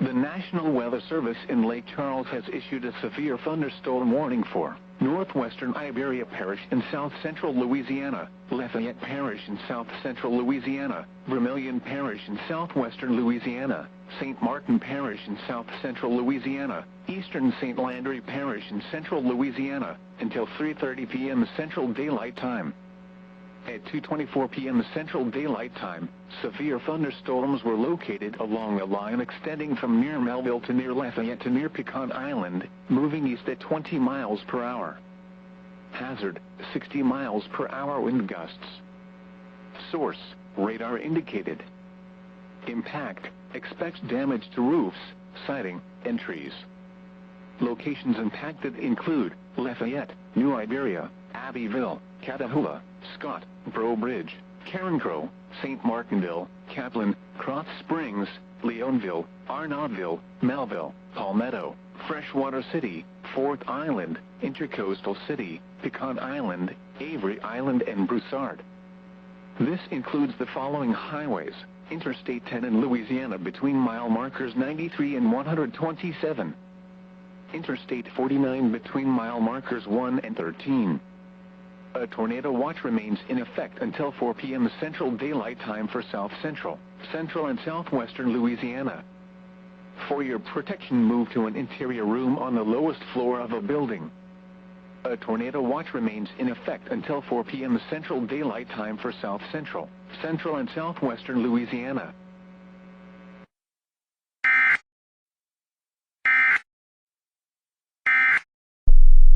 The National Weather Service in Lake Charles has issued a severe thunderstorm warning for northwestern Iberia Parish in south-central Louisiana, Lafayette Parish in south-central Louisiana, Vermilion Parish in southwestern Louisiana, St. Martin Parish in south-central Louisiana, eastern St. Landry Parish in central Louisiana, until 3:30 p.m. Central Daylight Time. At 2:24 p.m. Central Daylight Time, severe thunderstorms were located along a line extending from near Melville to near Lafayette to near Pecan Island, moving east at 20 miles per hour. Hazard, 60 miles per hour wind gusts. Source, radar indicated. Impact, expects damage to roofs, siding, and trees. Locations impacted include Lafayette, New Iberia, Abbeville, Catahoula, Scott, Breaux Bridge, Carencro, St. Martinville, Kaplan, Cross Springs, Leonville, Arnaudville, Melville, Palmetto, Freshwater City, Fort Island, Intercoastal City, Pecan Island, Avery Island and Broussard. This includes the following highways: Interstate 10 in Louisiana between mile markers 93 and 127. Interstate 49 between mile markers 1 and 13. A tornado watch remains in effect until 4 p.m. Central Daylight Time for South Central, Central and Southwestern Louisiana. For your protection, move to an interior room on the lowest floor of a building. A tornado watch remains in effect until 4 p.m. Central Daylight Time for South Central, Central and Southwestern Louisiana.